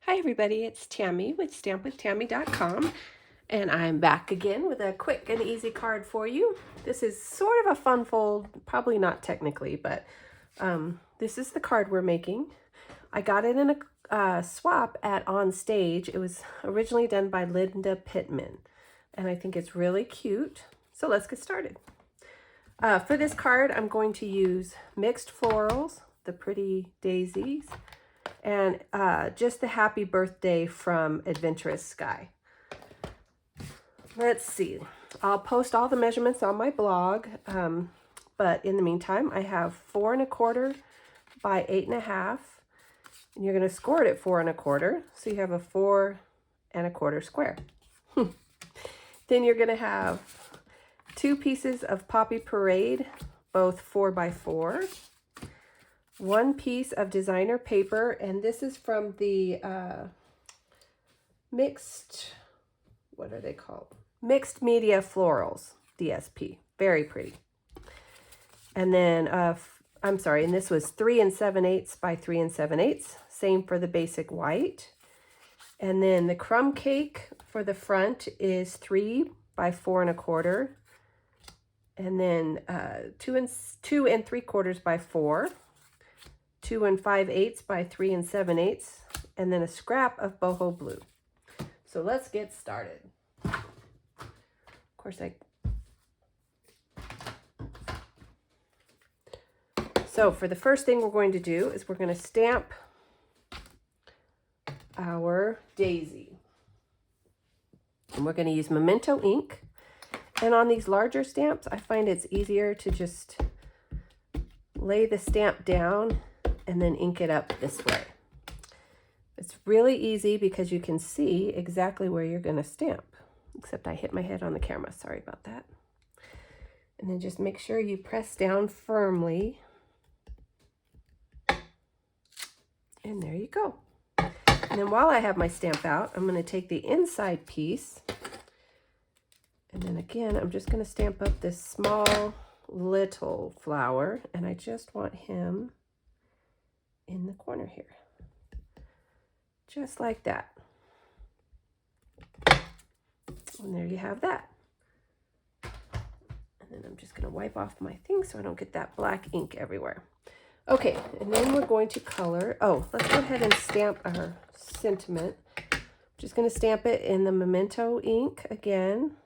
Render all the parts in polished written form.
Hi everybody, it's Tammy with stampwithtammy.com, and I'm back again with a quick and easy card for you. This is sort of a fun fold, probably not technically, but this is the card we're making. I got it in a swap at On Stage. It was originally done by Linda Pittman, and I think it's really cute. So let's get started. For this card, I'm going to use mixed florals, the pretty daisies, and just the happy birthday from Adventurous Sky. Let's see. I'll post all the measurements on my blog, but in the meantime, I have 4 1/4 by 8 1/2, and you're going to score it at 4 1/4, so you have a 4 1/4 square. Then you're going to have 2 pieces of Poppy Parade, both 4 by 4. 1 piece of designer paper, and this is from the mixed, what are they called? Mixed Media Florals, DSP. Very pretty. And then, I'm sorry, and this was 3 7/8 by 3 7/8. Same for the basic white. And then the crumb cake for the front is 3 by 4 1/4. And then 2 3/4 by 4. 2 5/8 by 3 7/8, and then a scrap of boho blue. So let's get started. Of course, So for the first thing we're going to do is we're going to stamp our daisy. And we're going to use Memento ink. And on these larger stamps, I find it's easier to just lay the stamp down and then ink it up this way. It's really easy because you can see exactly where you're going to stamp, except I hit my head on the camera. Sorry about that. And then just make sure you press down firmly. And there you go. And then while I have my stamp out, I'm going to take the inside piece. And then again, I'm just going to stamp up this small little flower. And I just want him in the corner here, just like that. And there you have that. And then I'm just going to wipe off my thing so I don't get that black ink everywhere. Okay, and then we're going to color. Oh, let's go ahead and stamp our sentiment. I'm just going to stamp it in the Memento ink again.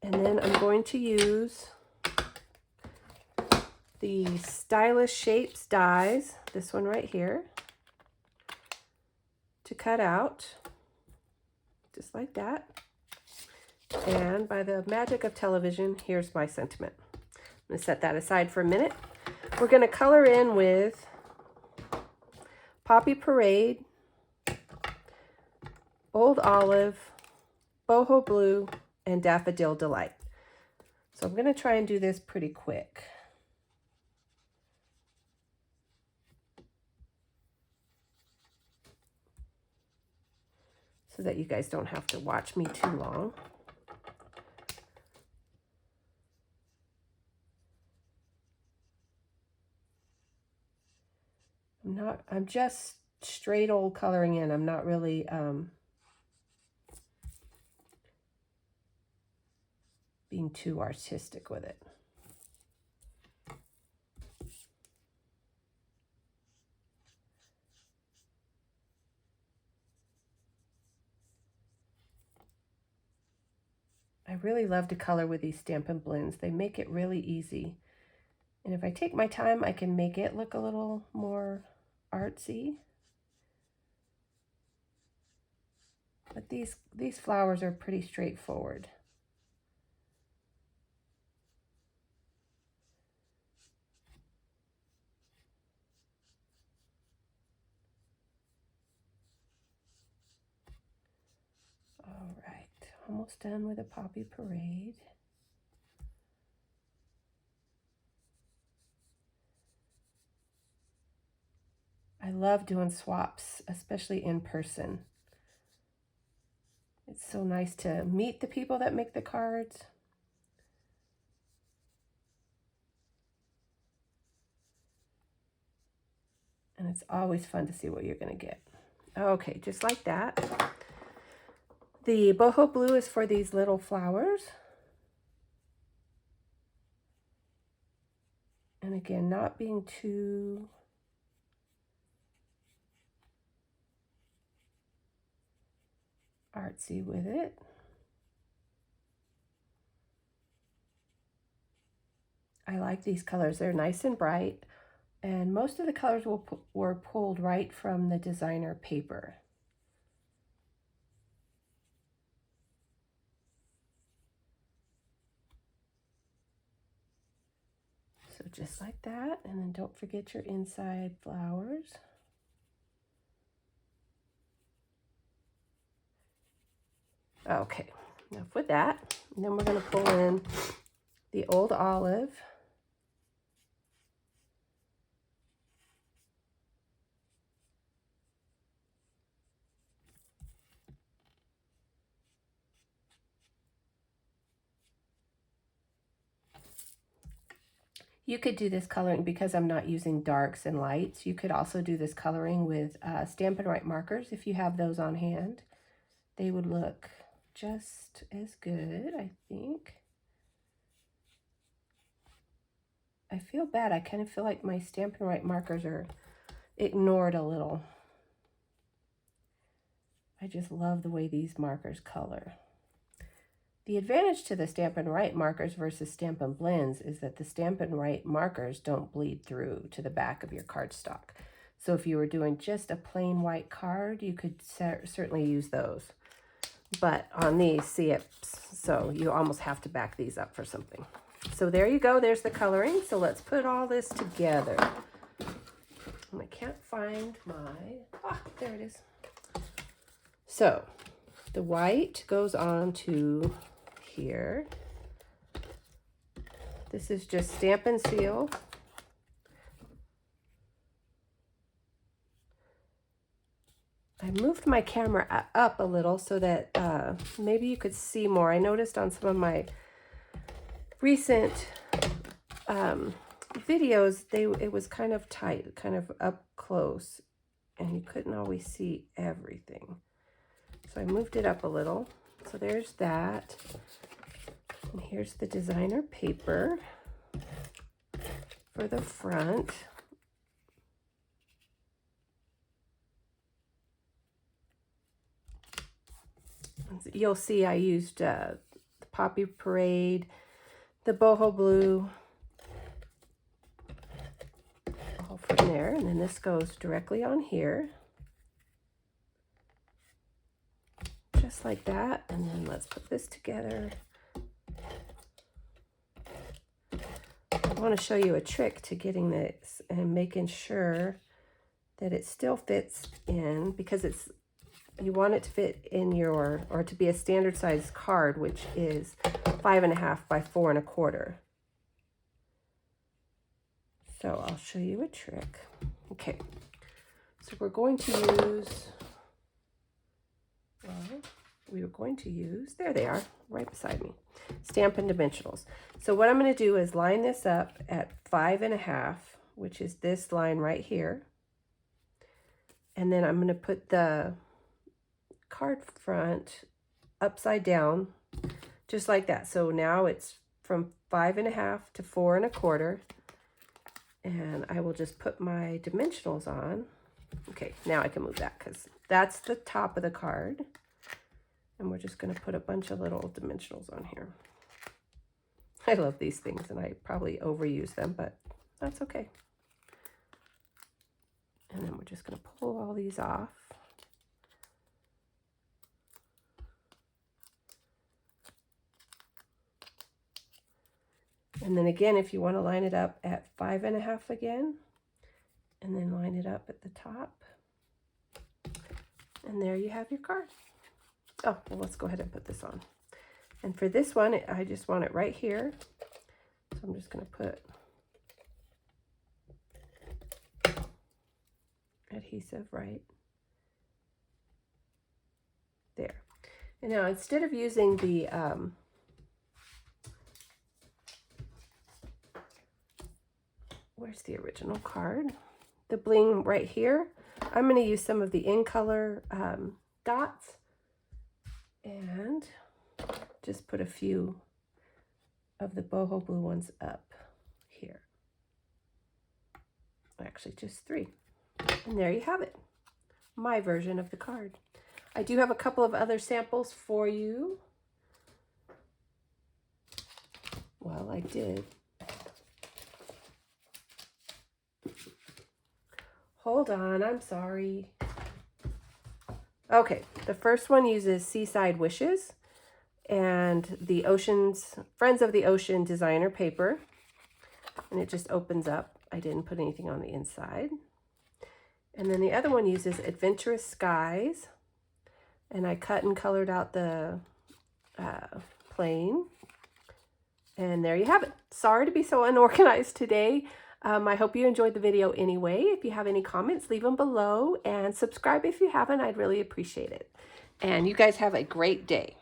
And then I'm going to use the Stylish Shapes dies, this one right here, to cut out, just like that. And by the magic of television, here's my sentiment. I'm going to set that aside for a minute. We're going to color in with Poppy Parade, Old Olive, Boho Blue, and Daffodil Delight. So I'm going to try and do this pretty quick. So that you guys don't have to watch me too long. I'm just straight old coloring in. I'm not really being too artistic with it. I really love to color with these Stampin' blends. They make it really easy. And if I take my time, I can make it look a little more artsy. But these flowers are pretty straightforward. All right, almost done with the Poppy Parade. I love doing swaps, especially in person. It's so nice to meet the people that make the cards. And it's always fun to see what you're going to get. Okay, just like that. The boho blue is for these little flowers. And again, not being too artsy with it. I like these colors. They're nice and bright. And most of the colors were pulled right from the designer paper. So just like that, and then don't forget your inside flowers. Okay, enough with that. And then we're going to pull in the old olive. You could do this coloring, because I'm not using darks and lights, you could also do this coloring with Stampin' Right markers if you have those on hand. They would look just as good, I think. I feel bad. I kind of feel like my Stampin' Right markers are ignored a little. I just love the way these markers color. The advantage to the Stampin' Right markers versus Stampin' Blends is that the Stampin' Right markers don't bleed through to the back of your cardstock. So if you were doing just a plain white card, you could certainly use those. But on these, see it, so you almost have to back these up for something. So there you go, there's the coloring. So let's put all this together. And I can't find there it is. So the white goes on to here. This is just Stampin' Seal. I moved my camera up a little so that maybe you could see more. I noticed on some of my recent videos, it was kind of tight, kind of up close, and you couldn't always see everything. So I moved it up a little. So there's that. And here's the designer paper for the front. You'll see I used the Poppy Parade, the boho blue, all from there, and then this goes directly on here, just like that. And then let's put this together. I want to show you a trick to getting this and making sure that it still fits in, because you want it to fit in or to be a standard size card, which is 5.5 by 4 1/4. So I'll show you a trick. Okay, so we're going to use, there they are, right beside me, Stampin' Dimensionals. So what I'm going to do is line this up at 5.5, which is this line right here. And then I'm going to put the card front upside down, just like that. So now it's from 5.5 to 4 1/4. And I will just put my dimensionals on. Okay, now I can move that, because that's the top of the card. And we're just going to put a bunch of little dimensionals on here. I love these things, and I probably overuse them, but that's okay. And then we're just going to pull all these off. And then again, if you want to line it up at 5.5 again, and then line it up at the top. And there you have your card. Oh, well, let's go ahead and put this on. And for this one, I just want it right here. So I'm just going to put adhesive right there. And now instead of using the where's the original card? The bling right here. I'm going to use some of the in color dots and just put a few of the boho blue ones up here. Actually, just 3. And there you have it. My version of the card. I do have a couple of other samples for you. Well, I did. Hold on, I'm sorry. Okay, the first one uses Seaside Wishes and the Friends of the Ocean designer paper. And it just opens up. I didn't put anything on the inside. And then the other one uses Adventurous Skies. And I cut and colored out the plane. And there you have it. Sorry to be so unorganized today. I hope you enjoyed the video anyway. If you have any comments, leave them below. And subscribe if you haven't. I'd really appreciate it. And you guys have a great day.